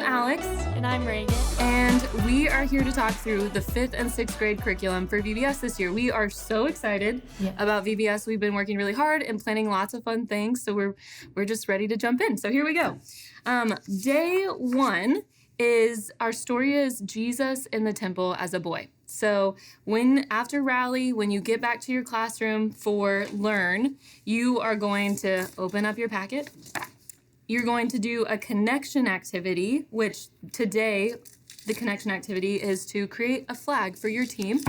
Alex. And I'm Reagan. And we are here to talk through the 5th and 6th grade curriculum for VBS this year. We are so excited about VBS. We've been working really hard and planning lots of fun things, so we're just ready to jump in. So here we go. Day 1 is, our story is Jesus in the temple as a boy. So after rally, when you get back to your classroom for Learn, you are going to open up your packet. You're going to do a connection activity, which today, the connection activity is to create a flag for your team.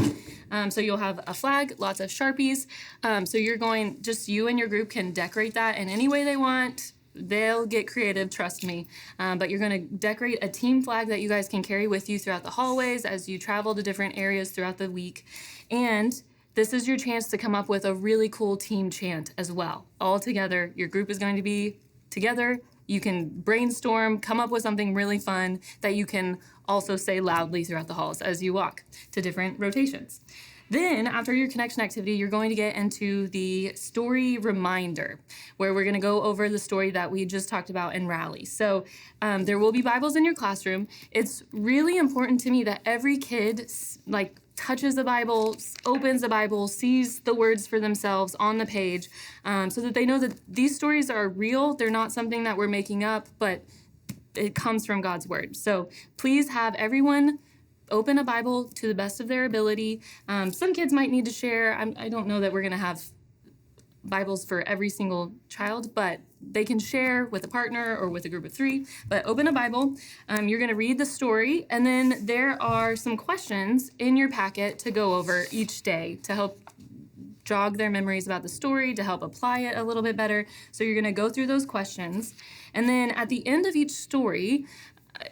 So you'll have a flag, lots of Sharpies. So you and your group can decorate that in any way they want. They'll get creative, trust me. But you're going to decorate a team flag that you guys can carry with you throughout the hallways as you travel to different areas throughout the week. And this is your chance to come up with a really cool team chant as well. All together, your group is going to be together. You can brainstorm, come up with something really fun that you can also say loudly throughout the halls as you walk to different rotations. Then, after your connection activity, you're going to get into the story reminder, where we're going to go over the story that we just talked about in Rally. So there will be Bibles in your classroom. It's really important to me that every kid, touches the Bible, opens the Bible, sees the words for themselves on the page, so that they know that these stories are real. They're not something that we're making up, but it comes from God's word. So please have everyone open a Bible to the best of their ability. Some kids might need to share. I don't know that we're going to have Bibles for every single child, but they can share with a partner or with a group of 3. But open a Bible. You're going to read the story, and then there are some questions in your packet to go over each day to help jog their memories about the story, to help apply it a little bit better. So you're going to go through those questions. And then at the end of each story,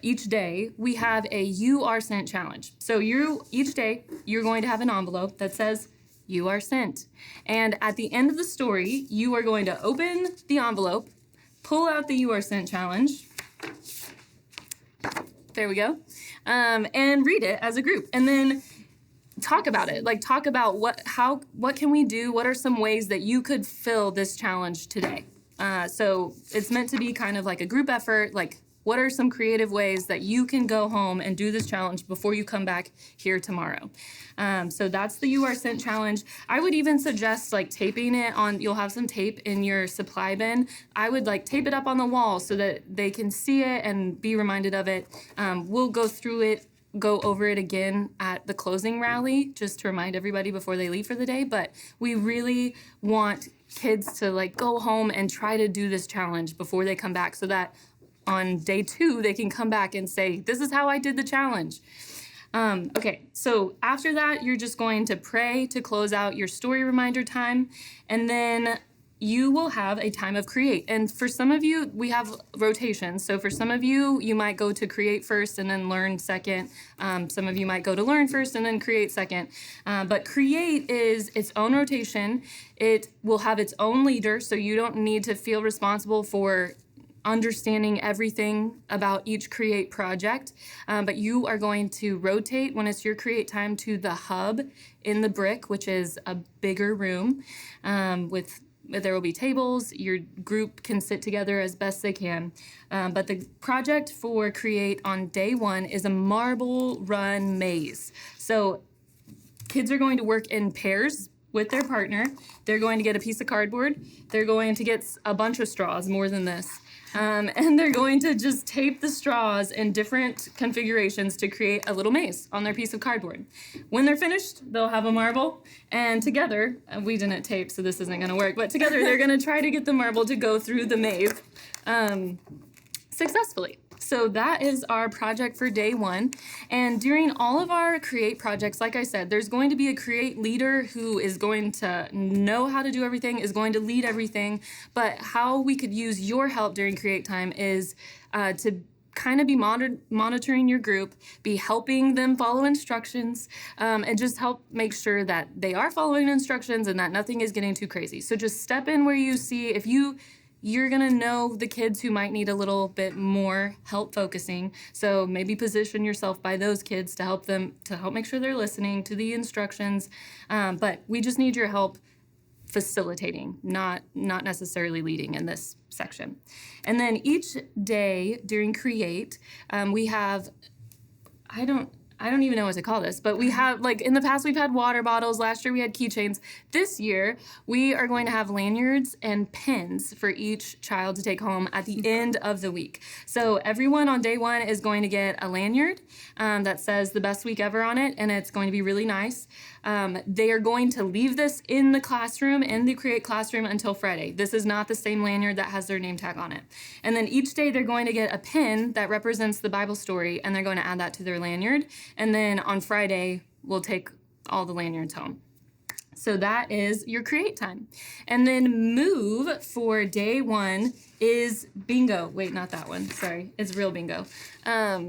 each day, we have a You Are Sent challenge. So each day, you're going to have an envelope that says, You are sent. And at the end of the story, you are going to open the envelope, pull out the You Are Sent challenge. There we go. And read it as a group. And then talk about it. Talk about what can we do? What are some ways that you could fill this challenge today? So it's meant to be kind of like a group effort. What are some creative ways that you can go home and do this challenge before you come back here tomorrow? So that's the You Are Sent challenge. I would even suggest taping it on, you'll have some tape in your supply bin. I would tape it up on the wall so that they can see it and be reminded of it. We'll go over it again at the closing rally just to remind everybody before they leave for the day. But we really want kids to go home and try to do this challenge before they come back so that on day 2, they can come back and say, this is how I did the challenge. Okay, so after that, you're just going to pray to close out your story reminder time, and then you will have a time of create. And for some of you, we have rotations. So for some of you, you might go to create first and then learn second. Some of you might go to learn first and then create second. But create is its own rotation. It will have its own leader, so you don't need to feel responsible for understanding everything about each create project, but you are going to rotate when it's your create time to the hub in the brick, which is a bigger room there will be tables. Your group can sit together as best they can. But the project for create on day 1 is a marble run maze. So kids are going to work in pairs with their partner. They're going to get a piece of cardboard. They're going to get a bunch of straws, more than this. And they're going to just tape the straws in different configurations to create a little maze on their piece of cardboard. When they're finished, they'll have a marble, and together, we didn't tape, so this isn't going to work, but together they're going to try to get the marble to go through the maze successfully. So that is our project for day 1. And during all of our create projects, like I said, there's going to be a create leader who is going to know how to do everything, is going to lead everything. But how we could use your help during create time is to kind of be monitoring your group, be helping them follow instructions, and just help make sure that they are following instructions and that nothing is getting too crazy. So just step in where you see, if you're going to know the kids who might need a little bit more help focusing. So maybe position yourself by those kids to help make sure they're listening to the instructions. But we just need your help facilitating, not necessarily leading in this section. And then each day during Create, we have, I don't even know what to call this, but we have, like, in the past we've had water bottles. Last year we had keychains. This year we are going to have lanyards and pins for each child to take home at the end of the week. So everyone on day 1 is going to get a lanyard that says the best week ever on it, and it's going to be really nice. They are going to leave this in the classroom, in the Create classroom, until Friday. This is not the same lanyard that has their name tag on it. And then each day they're going to get a pin that represents the Bible story, and they're going to add that to their lanyard. And then on Friday, we'll take all the lanyards home. So that is your Create time. And then Move for day 1 is bingo. Wait, not that one. Sorry, it's real bingo.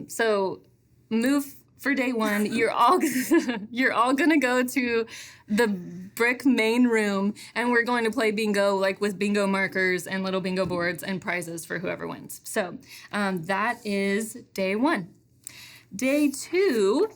So Move for day 1, you're all gonna go to the brick main room, and we're going to play bingo, like with bingo markers and little bingo boards and prizes for whoever wins. So that is day 1. Day 2,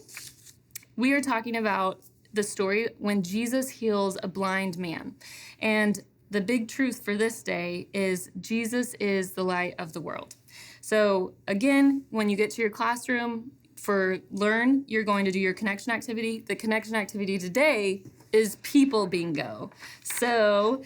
we are talking about the story when Jesus heals a blind man. And the big truth for this day is Jesus is the light of the world. So again, when you get to your classroom for Learn, you're going to do your connection activity. The connection activity today is people bingo. So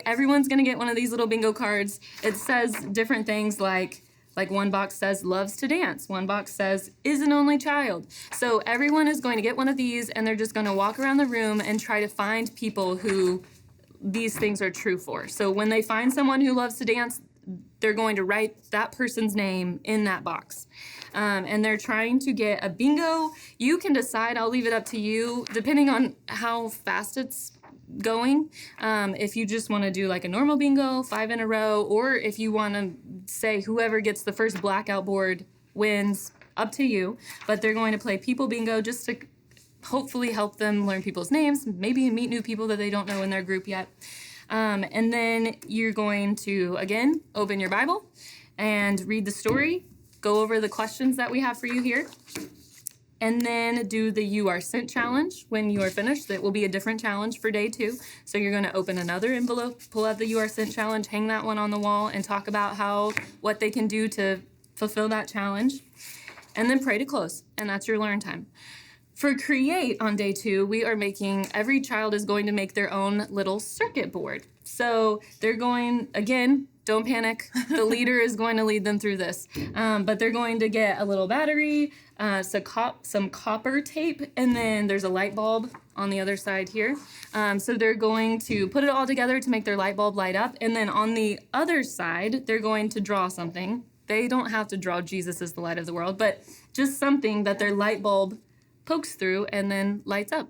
everyone's gonna get one of these little bingo cards. It says different things like one box says loves to dance. One box says is an only child. So everyone is going to get one of these, and they're just going to walk around the room and try to find people who these things are true for. So when they find someone who loves to dance, they're going to write that person's name in that box. And they're trying to get a bingo. You can decide, I'll leave it up to you, depending on how fast it's going. If you just want to do like a normal bingo, 5 in a row, or if you want to say whoever gets the first blackout board wins, up to you. But they're going to play people bingo just to hopefully help them learn people's names, maybe meet new people that they don't know in their group yet. And then you're going to, again, open your Bible and read the story, go over the questions that we have for you here, and then do the You Are Sent challenge. When you are finished, it will be a different challenge for day 2. So you're going to open another envelope, pull out the You Are Sent challenge, hang that one on the wall, and talk about what they can do to fulfill that challenge, and then pray to close. And that's your Learn time. For Create on day 2, every child is going to make their own little circuit board. So they're going, again, don't panic. The leader is going to lead them through this. But they're going to get a little battery, some copper tape, and then there's a light bulb on the other side here. So they're going to put it all together to make their light bulb light up. And then on the other side, they're going to draw something. They don't have to draw Jesus as the light of the world, but just something that their light bulb pokes through and then lights up.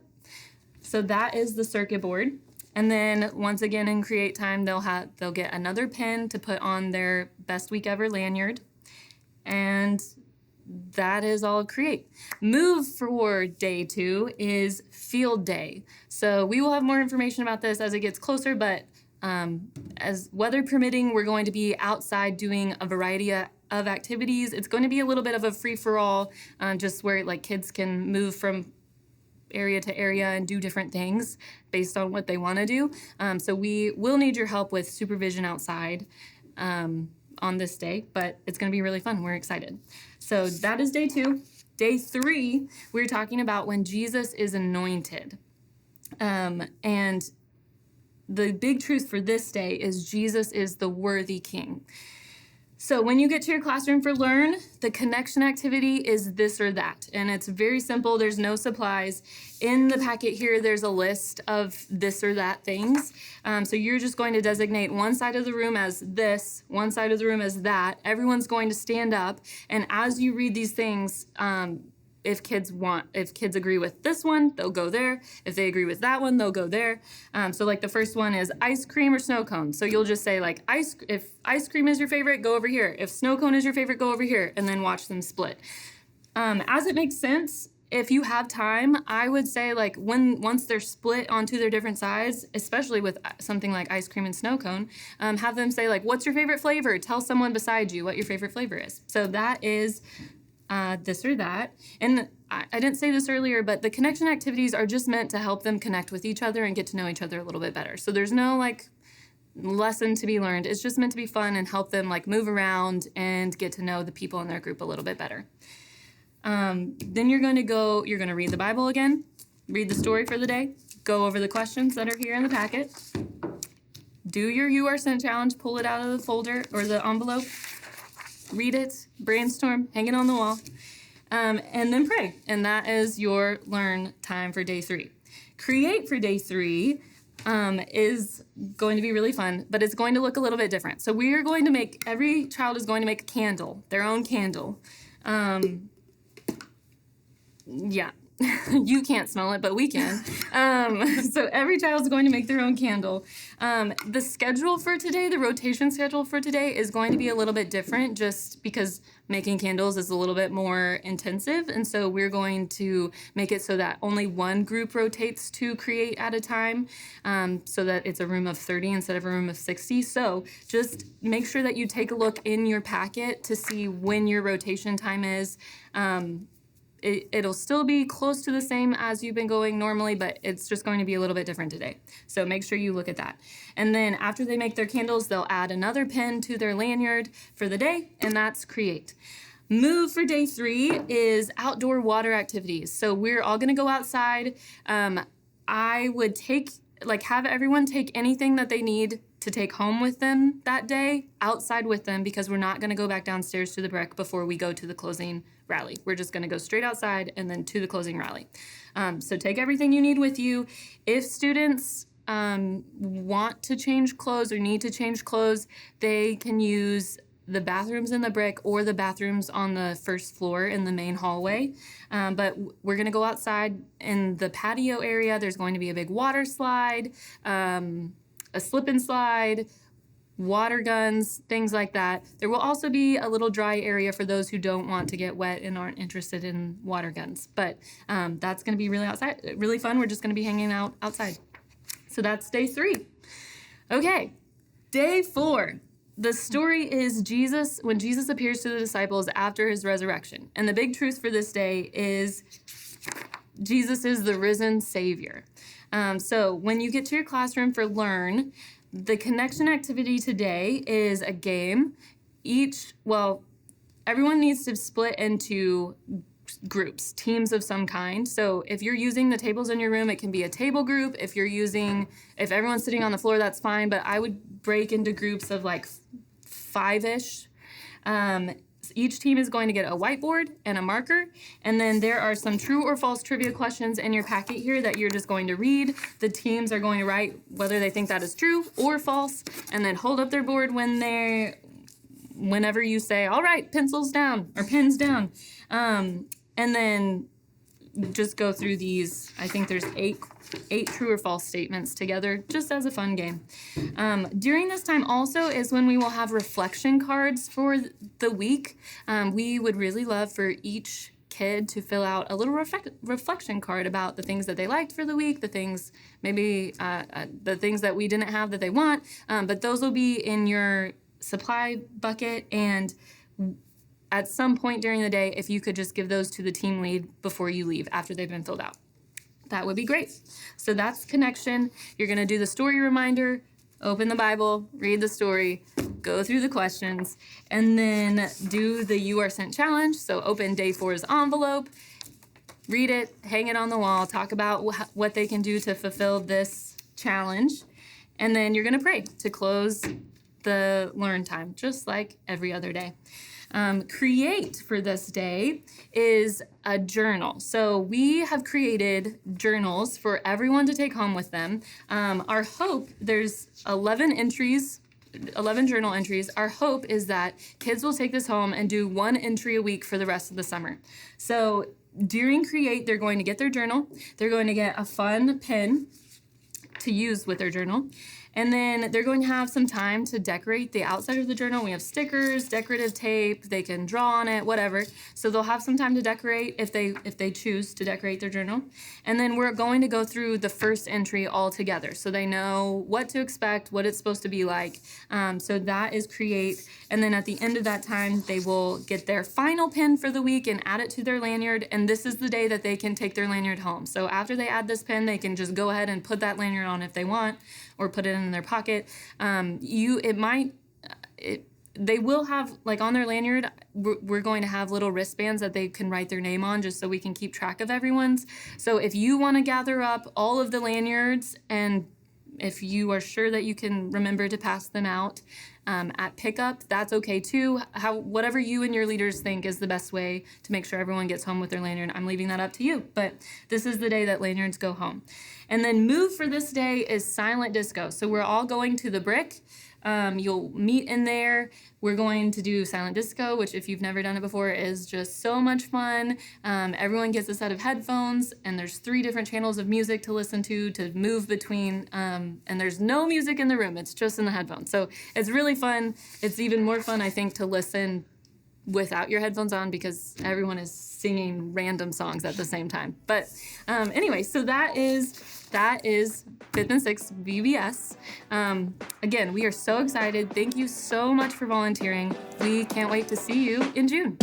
So that is the circuit board. And then once again in Create time, they'll get another pin to put on their best week ever lanyard. And that is all Create. Move for day 2 is field day. So we will have more information about this as it gets closer, but as weather permitting, we're going to be outside doing a variety of activities. It's going to be a little bit of a free-for-all, just where like kids can move from area to area and do different things based on what they want to do. So we will need your help with supervision outside on this day, but it's going to be really fun. We're excited. So that is day 2. Day 3, we're talking about when Jesus is anointed. And the big truth for this day is Jesus is the worthy King. So when you get to your classroom for Learn, the connection activity is this or that. And it's very simple. There's no supplies. In the packet here, there's a list of this or that things. So you're just going to designate one side of the room as this, one side of the room as that. Everyone's going to stand up. And as you read these things, if kids agree with this one, they'll go there. If they agree with that one, they'll go there. So like the first one is ice cream or snow cone. So you'll just say like if ice cream is your favorite, go over here. If snow cone is your favorite, go over here, and then watch them split. As it makes sense, if you have time, I would say like once they're split onto their different sides, especially with something like ice cream and snow cone, have them say like, what's your favorite flavor? Tell someone beside you what your favorite flavor is. So that is this or that. And I didn't say this earlier, but the connection activities are just meant to help them connect with each other and get to know each other a little bit better. So there's no like lesson to be learned. It's just meant to be fun and help them like move around and get to know the people in their group a little bit better. Then you're going to read the Bible again, read the story for the day, go over the questions that are here in the packet, do your You Are Sent challenge, pull it out of the folder or the envelope, read it, brainstorm, hang it on the wall, and then pray. And that is your learn time for day 3. Create for day 3 is going to be really fun, but it's going to look a little bit different. So we are going to every child is going to make a candle, their own candle. Yeah, you can't smell it, but we can. So every child is going to make their own candle. The schedule for today, the rotation schedule for today is going to be a little bit different just because making candles is a little bit more intensive. And so we're going to make it so that only one group rotates to create at a time, so that it's a room of 30 instead of a room of 60. So just make sure that you take a look in your packet to see when your rotation time is. It'll still be close to the same as you've been going normally, but it's just going to be a little bit different today. So make sure you look at that. And then after they make their candles, they'll add another pin to their lanyard for the day, and that's create. Move for day 3 is outdoor water activities. So we're all gonna go outside. I would have everyone take anything that they need to take home with them that day outside with them, because we're not going to go back downstairs to the brick before we go to the closing rally. We're just going to go straight outside and then to the closing rally. So take everything you need with you. If students want to change clothes or need to change clothes, they can use the bathrooms in the brick or the bathrooms on the first floor in the main hallway. But we're going to go outside in the patio area. There's going to be a big water slide, a slip and slide, water guns, things like that. There will also be a little dry area for those who don't want to get wet and aren't interested in water guns. But that's going to be really fun. We're just going to be hanging out outside. So that's day 3. Okay, day 4. The story is when Jesus appears to the disciples after his resurrection. And the big truth for this day is Jesus is the risen Savior. So when you get to your classroom for Learn, the connection activity today is a game. Everyone needs to split into groups, teams of some kind. So if you're using the tables in your room, it can be a table group. If everyone's sitting on the floor, that's fine. But I would break into groups of like 5-ish. Each team is going to get a whiteboard and a marker, and then there are some true or false trivia questions in your packet here that you're just going to read. The teams are going to write whether they think that is true or false, and then hold up their board whenever you say, all right, pencils down or pens down. And then just go through these. I think there's eight true or false statements together, just as a fun game. During this time also is when we will have reflection cards for the week. We would really love for each kid to fill out a little reflection card about the things that they liked for the week, the things the things that we didn't have that they want, but those will be in your supply bucket, and at some point during the day, if you could just give those to the team lead before you leave after they've been filled out. That would be great. So that's connection. You're going to do the story reminder, open the Bible, read the story, go through the questions, and then do the You Are Sent challenge. So open day 4's envelope, read it, hang it on the wall, talk about what they can do to fulfill this challenge, and then you're going to pray to close the Learn time, just like every other day. Create for this day is a journal. So we have created journals for everyone to take home with them. Our hope, there's 11 journal entries. Our hope is that kids will take this home and do 1 entry a week for the rest of the summer. So during Create, they're going to get their journal. They're going to get a fun pen. to use with their journal. And then they're going to have some time to decorate the outside of the journal. We have stickers, decorative tape, they can draw on it, whatever. So they'll have some time to decorate if they choose to decorate their journal. And then we're going to go through the first entry all together so they know what to expect, what it's supposed to be like. So that is create. And then at the end of that time, they will get their final pin for the week and add it to their lanyard. And this is the day that they can take their lanyard home. So after they add this pin, they can just go ahead and put that lanyard on if they want, or put it in their pocket. They will have, like on their lanyard, we're going to have little wristbands that they can write their name on just so we can keep track of everyone's. So if you want to gather up all of the lanyards, and if you are sure that you can remember to pass them out at pickup, that's okay too. Whatever you and your leaders think is the best way to make sure everyone gets home with their lanyard, I'm leaving that up to you. But this is the day that lanyards go home. And then move for this day is silent disco. So we're all going to the brick. You'll meet in there. We're going to do silent disco, which if you've never done it before is just so much fun. Everyone gets a set of headphones, and there's 3 different channels of music to listen to move between, and there's no music in the room. It's just in the headphones. So it's really fun. It's even more fun, I think, to listen without your headphones on because everyone is singing random songs at the same time. But anyway, so that is 5th and 6th VBS. Again, we are so excited. Thank you so much for volunteering. We can't wait to see you in June.